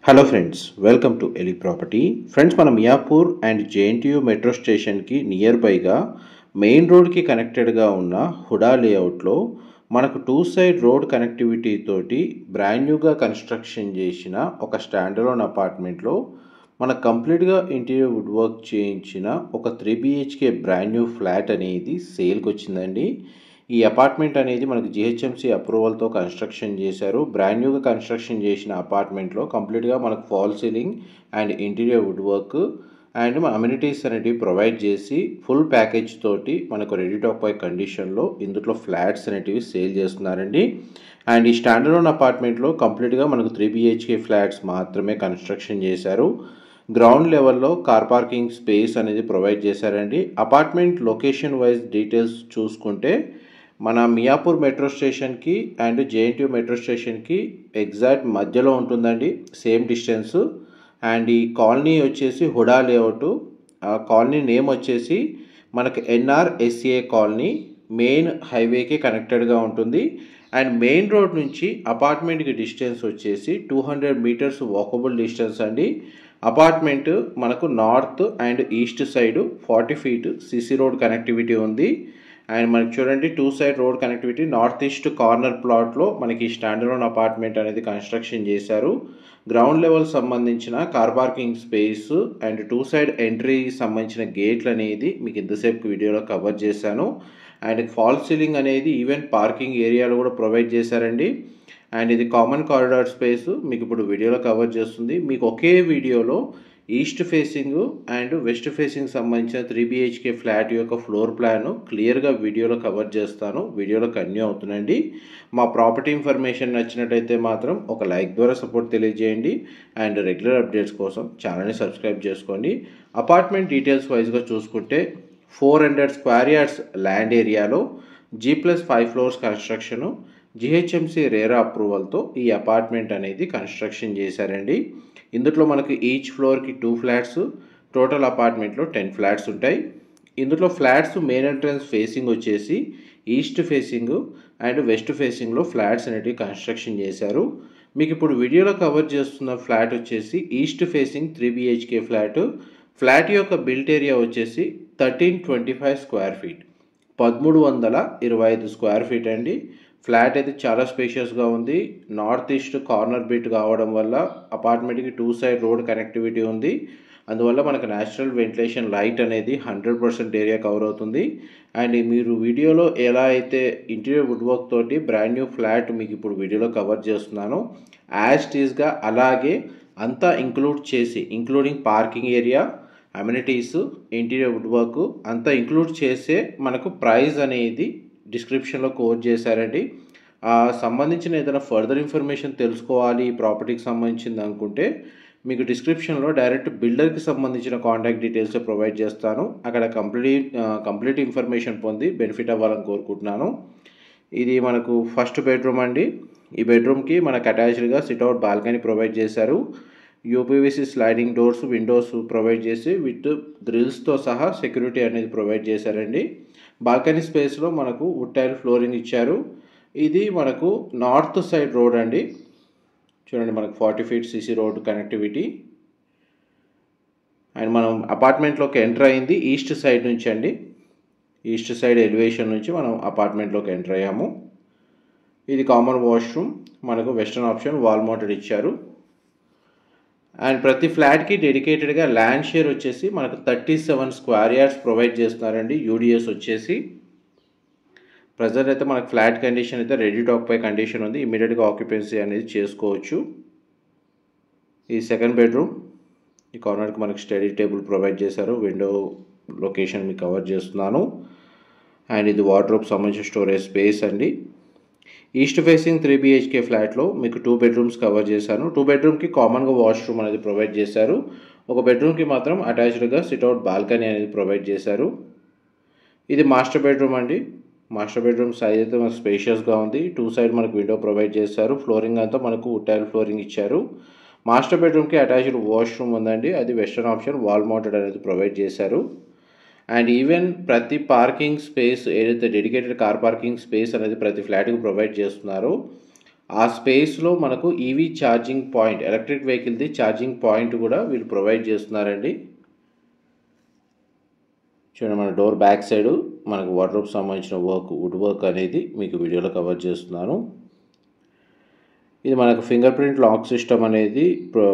Hello friends, welcome to ఎలి property. Friends, మన Miyapur and JNTU metro స్టేషన్కి నియర్ బైగా మెయిన్ రోడ్కి కనెక్టెడ్గా ఉన్న హుడా లేఅవుట్లో మనకు టూ సైడ్ రోడ్ కనెక్టివిటీ తోటి బ్రాండ్ న్యూగా కన్స్ట్రక్షన్ చేసిన ఒక స్టాండర్లోన్ అపార్ట్మెంట్లో మనకు కంప్లీట్గా ఇంటీరియర్ వుడ్ వర్క్ చేయించిన ఒక 3 BHK బ్రాండ్ న్యూ ఫ్లాట్ అనేది సేల్కి వచ్చిందండి. ఈ అపార్ట్మెంట్ అనేది మనకు జిహెచ్ఎంసీ అప్రూవల్తో కన్స్ట్రక్షన్ చేశారు. బ్రాండ్ న్యూగా కన్స్ట్రక్షన్ చేసిన అపార్ట్మెంట్లో కంప్లీట్గా మనకు fall ceiling and interior wood work and amenities అనేటివి ప్రొవైడ్ చేసి ఫుల్ ప్యాకేజ్ తోటి మనకు రెడీ టు ఆక్యుపై కండిషన్లో ఇందులో ఫ్లాట్స్ అనేటివి సేల్ చేస్తున్నారండి. అండ్ ఈ స్టాండర్డ్ అపార్ట్మెంట్లో కంప్లీట్గా మనకు 3 BHK ఫ్లాట్స్ మాత్రమే కన్స్ట్రక్షన్ చేశారు. గ్రౌండ్ లెవెల్లో కార్ పార్కింగ్ స్పేస్ అనేది ప్రొవైడ్ చేశారండి. అపార్ట్మెంట్ లొకేషన్ వైజ్ డీటెయిల్స్ చూసుకుంటే మన మియాపూర్ మెట్రో స్టేషన్కి అండ్ జేఎన్టీయూ మెట్రో స్టేషన్కి ఎగ్జాక్ట్ మధ్యలో ఉంటుందండి, సేమ్ డిస్టెన్స్. అండ్ ఈ కాలనీ వచ్చేసి హుడా లేఅవుట్. ఆ కాలనీ నేమ్ వచ్చేసి మనకు NRSA కాలనీ. మెయిన్ హైవేకి కనెక్టెడ్గా ఉంటుంది. అండ్ మెయిన్ రోడ్ నుంచి అపార్ట్మెంట్కి డిస్టెన్స్ వచ్చేసి 200 మీటర్స్ వాకబుల్ డిస్టెన్స్ అండి. అపార్ట్మెంట్ మనకు north and east side 40 feet CC road connectivity ఉంది. అండ్ మనకి చూడండి, two side road connectivity. North east corner ప్లాట్లో మనకి స్టాండర్డ్ అపార్ట్మెంట్ అనేది కన్స్ట్రక్షన్ చేశారు. గ్రౌండ్ లెవెల్ సంబంధించిన car parking space and two side entry సంబంధించిన గేట్లు అనేది మీకు ఇంతసేపు వీడియోలో కవర్ చేశాను. అండ్ ఫాల్ సీలింగ్ అనేది ఈవెన్ పార్కింగ్ ఏరియాలో కూడా ప్రొవైడ్ చేశారండి. అండ్ ఇది కామన్ కారిడార్ స్పేస్ మీకు ఇప్పుడు వీడియోలో కవర్ చేస్తుంది. మీకు ఒకే వీడియోలో east facing and west facing సంబంధించిన 3 BHK ఫ్లాట్ యొక్క ఫ్లోర్ ప్లాన్ క్లియర్గా వీడియోలో కవర్ చేస్తాను. వీడియోలో కంటిన్యూ అవుతుందండి. మా ప్రాపర్టీ ఇన్ఫర్మేషన్ నచ్చినట్టయితే మాత్రం ఒక లైక్ ద్వారా సపోర్ట్ తెలియజేయండి. అండ్ రెగ్యులర్ అప్డేట్స్ కోసం ఛానల్ని సబ్స్క్రైబ్ చేసుకోండి. అపార్ట్మెంట్ డీటెయిల్స్ వైజ్గా చూసుకుంటే 400 స్క్వేర్ యార్డ్స్ ల్యాండ్ ఏరియాలో G+5 floors construction GHMC RERA అప్రూవల్తో ఈ అపార్ట్మెంట్ అనేది కన్స్ట్రక్షన్ చేశారండి. ఇందులో మనకు ఈచ్ ఫ్లోర్కి 2 ఫ్లాట్స్, టోటల్ అపార్ట్మెంట్లో 10 ఫ్లాట్స్ ఉంటాయి. ఇందులో ఫ్లాట్స్ మెయిన్ ఎంట్రన్స్ ఫేసింగ్ వచ్చేసి ఈస్ట్ ఫేసింగ్ అండ్ వెస్ట్ ఫేసింగ్లో ఫ్లాట్స్ అనేటివి కన్స్ట్రక్షన్ చేశారు. మీకు ఇప్పుడు వీడియోలో కవర్ చేస్తున్న ఫ్లాట్ వచ్చేసి ఈస్ట్ ఫేసింగ్ 3 BHK ఫ్లాట్. ఫ్లాట్ యొక్క బిల్ట్ ఏరియా వచ్చేసి 1325 స్క్వేర్ ఫీట్, 1325 స్క్వేర్ ఫీట్ అండి. ఫ్లాట్ అయితే చాలా స్పేషియస్గా ఉంది. నార్త్ ఈస్ట్ కార్నర్ బిట్ కావడం వల్ల అపార్ట్మెంట్కి టూ సైడ్ రోడ్ కనెక్టివిటీ ఉంది. అందువల్ల మనకు న్యాచురల్ వెంటిలేషన్ లైట్ అనేది 100% ఏరియా కవర్ అవుతుంది. అండ్ మీరు వీడియోలో ఎలా అయితే ఇంటీరియర్ వుడ్ వర్క్ తోటి బ్రాండ్ న్యూ ఫ్లాట్ మీకు ఇప్పుడు వీడియోలో కవర్ చేస్తున్నాను, యాజ్ టీజ్గా అలాగే అంతా ఇంక్లూడ్ చేసి including parking area, amenities, interior wood work అంతా ఇంక్లూడ్ చేసే మనకు ప్రైస్ అనేది డిస్క్రిప్షన్లో కోడ్ చేశారండి. సంబంధించిన ఏదైనా ఫర్దర్ ఇన్ఫర్మేషన్ తెలుసుకోవాలి ఈ ప్రాపర్టీకి సంబంధించింది అనుకుంటే మీకు డిస్క్రిప్షన్లో డైరెక్ట్ బిల్డర్కి సంబంధించిన కాంటాక్ట్ డీటెయిల్స్ ప్రొవైడ్ చేస్తాను. అక్కడ కంప్లీట్ ఇన్ఫర్మేషన్ పొంది బెనిఫిట్ అవ్వాలని కోరుకుంటున్నాను. ఇది మనకు ఫస్ట్ బెడ్రూమ్ అండి. ఈ బెడ్రూమ్కి మనకు అటాచ్డ్గా సిట్అవుట్ బాల్కనీ ప్రొవైడ్ చేశారు. UPVC sliding doors, Windows provide చేసి విత్ గ్రిల్స్తో సహా సెక్యూరిటీ అనేది ప్రొవైడ్ చేశారండి. బాల్కనీ స్పేస్లో మనకు వుడ్ టైల్ ఫ్లోరింగ్ ఇచ్చారు. ఇది మనకు నార్త్ సైడ్ రోడ్ అండి. చూడండి, మనకు 40 feet CC road connectivity. And మనం అపార్ట్మెంట్లోకి ఎంటర్ అయింది ఈస్ట్ సైడ్ నుంచి అండి. ఈస్ట్ సైడ్ ఎలివేషన్ నుంచి మనం అపార్ట్మెంట్లోకి ఎంటర్ అయ్యాము. ఇది కామన్ వాష్రూమ్. మనకు వెస్టర్న్ ఆప్షన్ వాల్ మౌంటెడ్ ఇచ్చారు. అండ్ ప్రతి ఫ్లాట్కి డెడికేటెడ్గా ల్యాండ్ షేర్ వచ్చేసి మనకు 37 స్క్వేర్ యార్డ్స్ ప్రొవైడ్ చేస్తున్నారండి. UDS వచ్చేసి ప్రజెంట్ అయితే మనకు ఫ్లాట్ కండిషన్ అయితే రెడీ టు ఆక్యుపై కండిషన్ ఉంది. ఇమీడియట్గా ఆక్యుపెన్సీ అనేది చేసుకోవచ్చు. ఈ సెకండ్ బెడ్రూమ్. ఈ కార్నర్కి మనకు స్టడీ టేబుల్ ప్రొవైడ్ చేశారు. విండో లొకేషన్ మీకు కవర్ చేస్తున్నాను. అండ్ ఇది వార్డ్రోబ్ సంబంధించిన స్టోరేజ్ స్పేస్ అండి. ఈస్ట్ ఫేసింగ్ 3 BHK ఫ్లాట్లో మీకు 2 బెడ్రూమ్స్ కవర్ చేశాను. 2 బెడ్రూమ్కి కామన్గా వాష్రూమ్ అనేది ప్రొవైడ్ చేశారు. ఒక బెడ్రూమ్కి మాత్రం అటాచ్డ్గా సిట్అవుట్ బాల్కనీ అనేది ప్రొవైడ్ చేశారు. ఇది మాస్టర్ బెడ్రూమ్ అండి. మాస్టర్ బెడ్రూమ్ సైజ్ అయితే మనకు స్పేషియస్గా ఉంది. టూ సైడ్ మనకు విండో ప్రొవైడ్ చేశారు. ఫ్లోరింగ్ అంతా మనకు వుడ్ టైల్ ఫ్లోరింగ్ ఇచ్చారు. మాస్టర్ బెడ్రూమ్కి అటాచ్డ్ వాష్రూమ్ ఉందండి. అది వెస్టర్న్ ఆప్షన్ వాల్ మౌంటెడ్ అనేది ప్రొవైడ్ చేశారు. అండ్ ఈవెన్ ప్రతి పార్కింగ్ స్పేస్ ఏదైతే డెడికేటెడ్ కార్ పార్కింగ్ స్పేస్ అనేది ప్రతి ఫ్లాట్కి ప్రొవైడ్ చేస్తున్నారో ఆ స్పేస్లో మనకు EV charging point, electric వెహికల్ది charging point కూడా వీళ్ళు ప్రొవైడ్ చేస్తున్నారండి. చూడండి, మన డోర్ బ్యాక్ సైడ్ మనకు వార్డ్రోబ్ సంబంధించిన వుడ్ వర్క్ అనేది మీకు వీడియోలో కవర్ చేస్తున్నాను. ఇది మనకు ఫింగర్ ప్రింట్ లాక్ సిస్టమ్ అనేది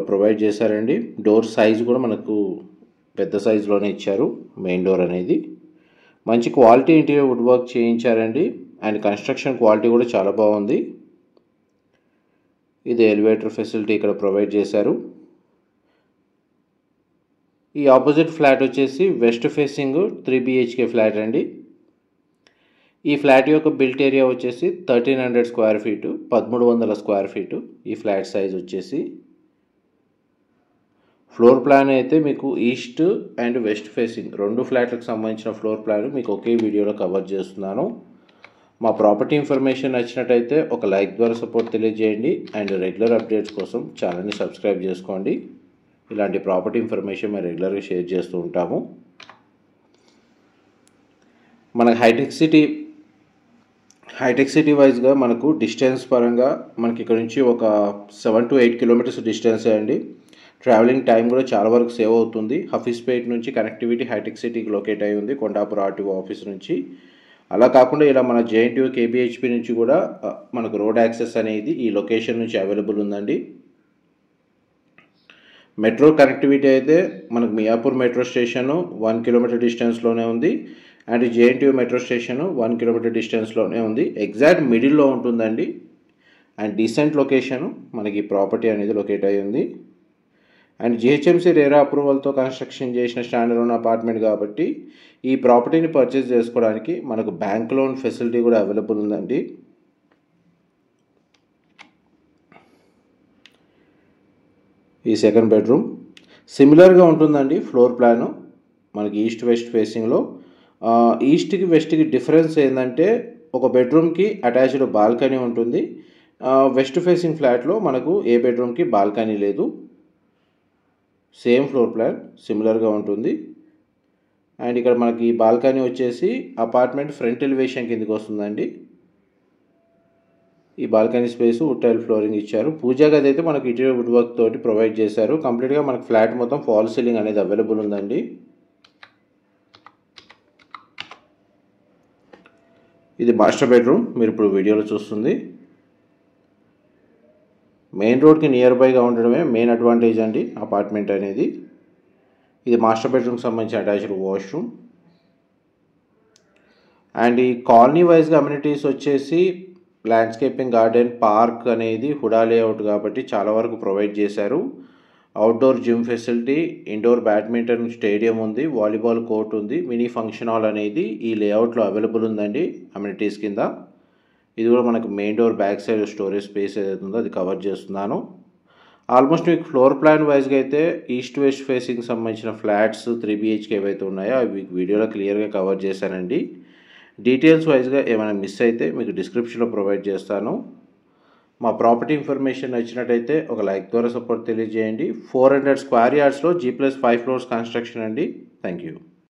ప్రొవైడ్ చేశారండి. డోర్ సైజు కూడా మనకు పెద్ద సైజులోనే ఇచ్చారు. మెయిన్ డోర్ అనేది మంచి క్వాలిటీ ఇంటీరియర్ వుడ్ వర్క్ చేయించారండి. అండ్ కన్స్ట్రక్షన్ క్వాలిటీ కూడా చాలా బాగుంది. ఇది ఎలివేటర్ ఫెసిలిటీ ఇక్కడ ప్రొవైడ్ చేశారు. ఈ ఆపోజిట్ ఫ్లాట్ వచ్చేసి వెస్ట్ ఫేసింగ్ 3 BHK ఫ్లాట్ అండి. ఈ ఫ్లాట్ యొక్క బిల్ట్ ఏరియా వచ్చేసి 1300 స్క్వేర్ ఫీటు, 1300 స్క్వేర్ ఫీటు ఈ ఫ్లాట్ సైజ్ వచ్చేసి. ఫ్లోర్ ప్లాన్ అయితే మీకు ఈస్ట్ అండ్ వెస్ట్ ఫేసింగ్ 2 ఫ్లాట్లకు సంబంధించిన ఫ్లోర్ ప్లాన్ మీకు ఒకే వీడియోలో కవర్ చేస్తున్నాను. మా ప్రాపర్టీ ఇన్ఫర్మేషన్ నచ్చినట్టయితే ఒక లైక్ ద్వారా సపోర్ట్ తెలియజేయండి. అండ్ రెగ్యులర్ అప్డేట్స్ కోసం ఛానల్ని సబ్స్క్రైబ్ చేసుకోండి. ఇలాంటి ప్రాపర్టీ ఇన్ఫర్మేషన్ మేము రెగ్యులర్గా షేర్ చేస్తూ ఉంటాము. మనకు హైటెక్ సిటీ వైజ్గా మనకు డిస్టెన్స్ పరంగా మనకి ఇక్కడ నుంచి ఒక 7 to 8 కిలోమీటర్స్ డిస్టెన్సే అండి. ట్రావెలింగ్ టైం కూడా చాలా వరకు సేవ్ అవుతుంది. హఫీస్పేట్ నుంచి కనెక్టివిటీ హైటెక్ సిటీకి లొకేట్ అయి ఉంది, కొండాపూర్ ఆర్టీఓ ఆఫీస్ నుంచి. అలా కాకుండా ఇలా మన JNTU KBHP నుంచి కూడా మనకు రోడ్ యాక్సెస్ అనేది ఈ లొకేషన్ నుంచి అవైలబుల్ ఉందండి. మెట్రో కనెక్టివిటీ అయితే మనకు మియాపూర్ మెట్రో స్టేషను 1 కిలోమీటర్ డిస్టెన్స్లోనే ఉంది. And JNTU metro station 1 kilometre డిస్టెన్స్లోనే ఉంది. ఎగ్జాక్ట్ మిడిల్లో ఉంటుందండి. అండ్ డీసెంట్ లొకేషను మనకి ప్రాపర్టీ అనేది లొకేట్ అయి ఉంది. అండ్ GHMC రేరా అప్రూవల్తో కన్స్ట్రక్షన్ చేసిన స్టాండర్డ్ లోన్ అపార్ట్మెంట్ కాబట్టి ఈ ప్రాపర్టీని పర్చేస్ చేసుకోవడానికి మనకు బ్యాంక్ లోన్ ఫెసిలిటీ కూడా అవైలబుల్ ఉందండి. ఈ సెకండ్ బెడ్రూమ్ సిమిలర్గా ఉంటుందండి. ఫ్లోర్ ప్లాను మనకి ఈస్ట్ వెస్ట్ ఫేసింగ్లో. ఈస్ట్కి వెస్ట్కి డిఫరెన్స్ ఏంటంటే ఒక బెడ్రూమ్కి అటాచ్డ్ బాల్కనీ ఉంటుంది. వెస్ట్ ఫేసింగ్ ఫ్లాట్లో మనకు ఏ బెడ్రూమ్కి బాల్కనీ లేదు. సేమ్ ఫ్లోర్ ప్లాన్ సిమిలర్గా ఉంటుంది. అండ్ ఇక్కడ మనకి బాల్కనీ వచ్చేసి అపార్ట్మెంట్ ఫ్రంట్ ఎలివేషన్ కిందకి వస్తుందండి. ఈ balcony space wood tile flooring ఇచ్చారు. పూజా గది అయితే మనకు ఇంటీరియర్ వుడ్ వర్క్ తోటి ప్రొవైడ్ చేశారు. కంప్లీట్గా మనకు ఫ్లాట్ మొత్తం ఫాల్ సీలింగ్ అనేది అవైలబుల్ ఉందండి. ఇది మాస్టర్ బెడ్రూమ్ మీరు ఇప్పుడు వీడియోలో చూస్తుంది. మెయిన్ రోడ్కి నియర్ బైగా ఉండడమే మెయిన్ అడ్వాంటేజ్ అండి అపార్ట్మెంట్ అనేది. ఇది మాస్టర్ బెడ్రూమ్కి సంబంధించిన అటాచ్డ్ వాష్రూమ్. అండ్ ఈ కాలనీ వైజ్గా అమ్యూనిటీస్ వచ్చేసి ల్యాండ్స్కేపింగ్, గార్డెన్, పార్క్ అనేది హుడా లేఅవుట్ కాబట్టి చాలా వరకు ప్రొవైడ్ చేశారు. Outdoor gym facility, indoor badminton stadium ఉంది, వాలీబాల్ కోర్ట్ ఉంది, మినీ ఫంక్షన్ హాల్ అనేది ఈ లేఅవుట్లో అవైలబుల్ ఉందండి అమ్యూనిటీస్ కింద. ఇది కూడా మనకు main door back side storage space ఏదైతే ఉందో అది కవర్ చేస్తున్నాను. ఆల్మోస్ట్ మీకు ఫ్లోర్ ప్లాన్ వైజ్గా అయితే ఈస్ట్ వెస్ట్ ఫేసింగ్ సంబంధించిన ఫ్లాట్స్ 3 BHK ఏవైతే ఉన్నాయో అవి వీడియోలో క్లియర్గా కవర్ చేశానండి. డీటెయిల్స్ వైజ్గా ఏమైనా మిస్ అయితే మీకు డిస్క్రిప్షన్లో ప్రొవైడ్ చేస్తాను. మా ప్రాపర్టీ ఇన్ఫర్మేషన్ నచ్చినట్టయితే ఒక లైక్ ద్వారా సపోర్ట్ తెలియజేయండి. 400 స్క్వేర్ యార్డ్స్లో G+5 ఫ్లోర్స్ కన్స్ట్రక్షన్ అండి. Thank you.